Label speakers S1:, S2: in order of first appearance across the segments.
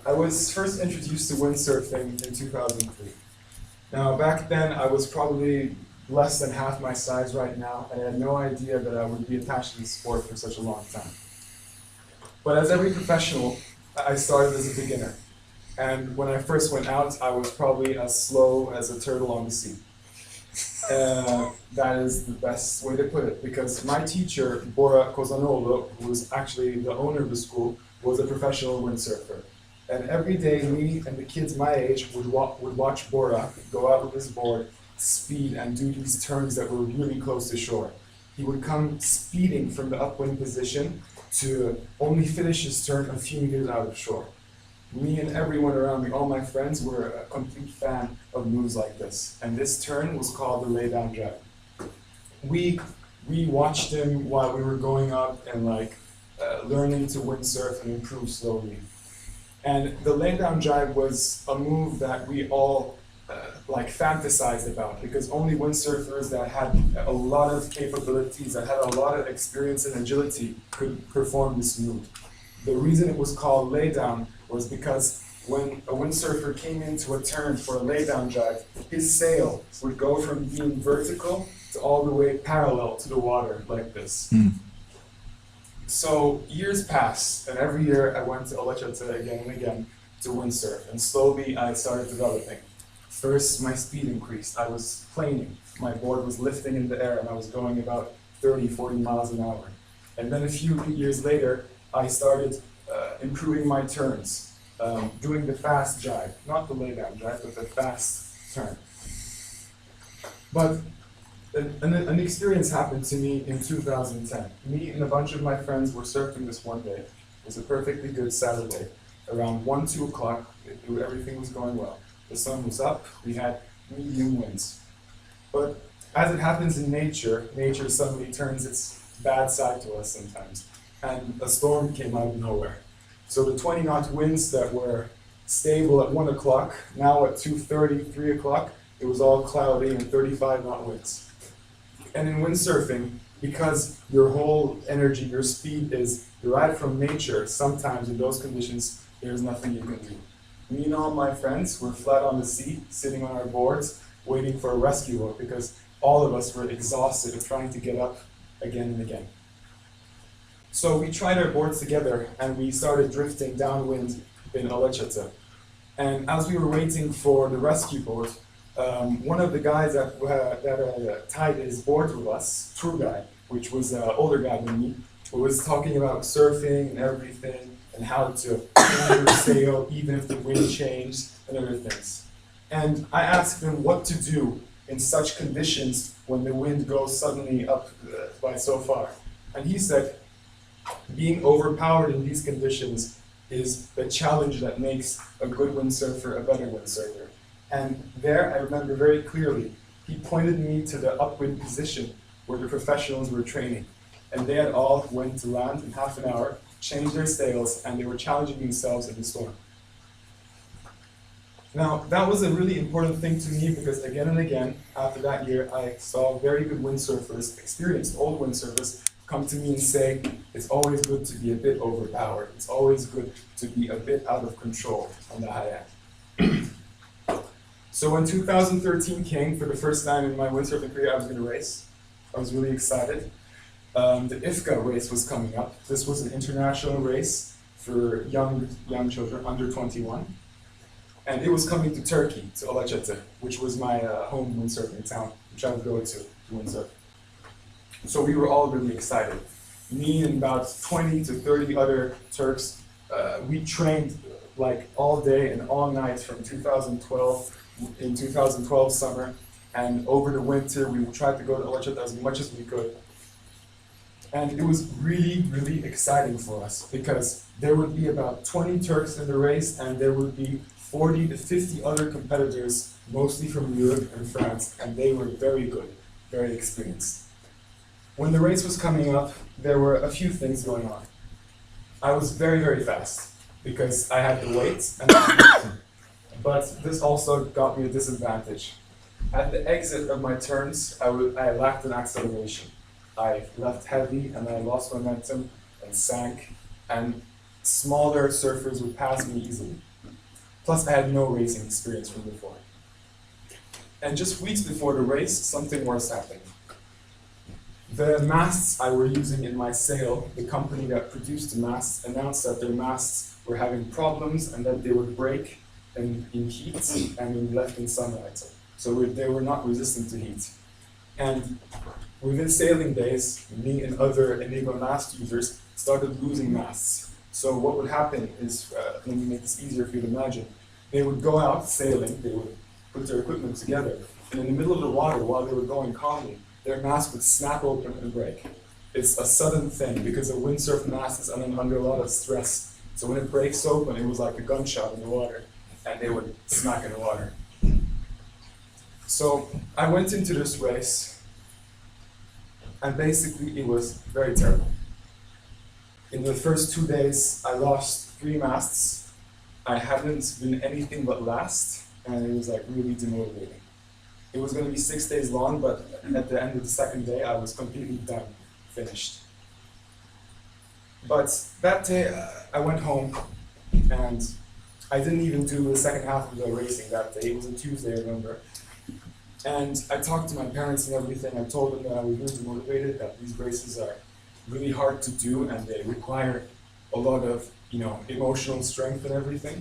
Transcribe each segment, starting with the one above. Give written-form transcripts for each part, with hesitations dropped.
S1: I was first introduced to windsurfing in 2003. Now, back then, I was probably less than half my size right now, and I had no idea that I would be attached to the sport for such a long time. But as every professional, I started as a beginner. And when I first went out, I was probably as slow as a turtle on the sea. That is the best way to put it, because my teacher, Bora Kozanoglu, who was actually the owner of the school, was a professional windsurfer. And every day, me and the kids my age would watch Bora go out with his board, speed, and do these turns that were really close to shore. He would come speeding from the upwind position to only finish his turn a few meters out of shore. Me and everyone around me, all my friends, were a complete fan of moves like this. And this turn was called the lay-down jab. We watched him while we were going up and learning to windsurf and improve slowly. And the lay-down jibe was a move that we all fantasized about, because only windsurfers that had a lot of capabilities, that had a lot of experience and agility, could perform this move. The reason it was called lay-down was because when a windsurfer came into a turn for a lay-down jibe, his sail would go from being vertical to all the way parallel to the water like this. So years passed, and every year I went to Alechete again and again to windsurf, and slowly I started developing. First, my speed increased. I was planing. My board was lifting in the air, and I was going about 30, 40 miles an hour. And then a few years later, I started improving my turns, doing the fast jibe, not the lay-down jibe, but the fast turn. But an experience happened to me in 2010. Me and a bunch of my friends were surfing this one day. It was a perfectly good Saturday. Around 1, 2 o'clock, everything was going well. The sun was up, we had medium winds. But as it happens in nature, nature suddenly turns its bad side to us sometimes. And a storm came out of nowhere. So the 20-knot winds that were stable at 1 o'clock, now at 2:30, 3 o'clock, it was all cloudy and 35-knot winds. And in windsurfing, because your whole energy, your speed is derived from nature, sometimes in those conditions, there's nothing you can do. Me and all my friends were flat on the sea, sitting on our boards, waiting for a rescue boat, because all of us were exhausted of trying to get up again and again. So we tried our boards together, and we started drifting downwind in Alechete. And as we were waiting for the rescue boat, one of the guys that tied his board with us, tour guide, which was an older guy than me, was talking about surfing and everything, and how to sail even if the wind changed and other things. And I asked him what to do in such conditions when the wind goes suddenly up by so far. And he said, being overpowered in these conditions is the challenge that makes a good windsurfer a better windsurfer. And there, I remember very clearly, he pointed me to the upwind position where the professionals were training. And they had all went to land in half an hour, changed their sails, and they were challenging themselves in the storm. Now, that was a really important thing to me, because again and again, after that year, I saw very good windsurfers, experienced old windsurfers, come to me and say, it's always good to be a bit overpowered. It's always good to be a bit out of control on the high end. So when 2013 came, for the first time in my windsurfing career, I was going to race. I was really excited. The IFCA race was coming up. This was an international race for young children under 21. And it was coming to Turkey, to Alechete, which was my home windsurfing town, which I would go to windsurf. So we were all really excited. Me and about 20 to 30 other Turks, we trained all day and all night from 2012, in 2012 summer, and over the winter we tried to go to Alechete as much as we could. And it was really, really exciting for us, because there would be about 20 Turks in the race, and there would be 40 to 50 other competitors, mostly from Europe and France, and they were very good, very experienced. When the race was coming up, there were a few things going on. I was very, very fast, because I had the weight, but this also got me a disadvantage. At the exit of my turns, I lacked an acceleration. I left heavy, and I lost momentum and sank, and smaller surfers would pass me easily. Plus, I had no racing experience from before. And just weeks before the race, something worse happened. The masts I were using in my sail, the company that produced the masts, announced that their masts were having problems and that they would break in heat and when left in sunlight. So they were not resistant to heat. And within sailing days, me and other illegal mast users started losing masts. So what would happen is, let me make this easier for you to imagine, they would go out sailing, they would put their equipment together, and in the middle of the water, while they were going calmly, their mast would snap open and break. It's a sudden thing because a windsurf mast is under a lot of stress. So when it breaks open, it was like a gunshot in the water, and they would smack in the water. So I went into this race, and basically it was very terrible. In the first 2 days, I lost 3 masts. I hadn't been anything but last, and it was like really demotivating. It was going to be 6 days long, but at the end of the second day, I was completely done, finished. But that day, I went home, and I didn't even do the second half of the racing that day. It was a Tuesday, I remember. And I talked to my parents and everything. I told them that I was really demotivated, that these races are really hard to do, and they require a lot of, emotional strength and everything.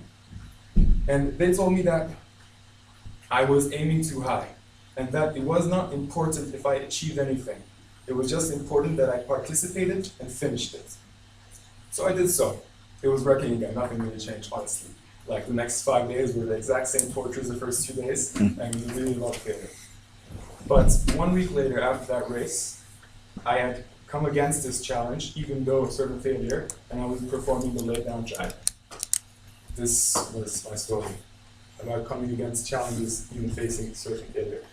S1: And they told me that I was aiming too high, and that it was not important if I achieved anything. It was just important that I participated and finished it. So I did so. It was working again, nothing really changed, honestly. Like the next 5 days were the exact same torture as the first 2 days, and it was really a lot of failure. But 1 week later, after that race, I had come against this challenge, even though a certain failure, and I was performing the lay-down jibe. This was my story about coming against challenges, even facing certain failure.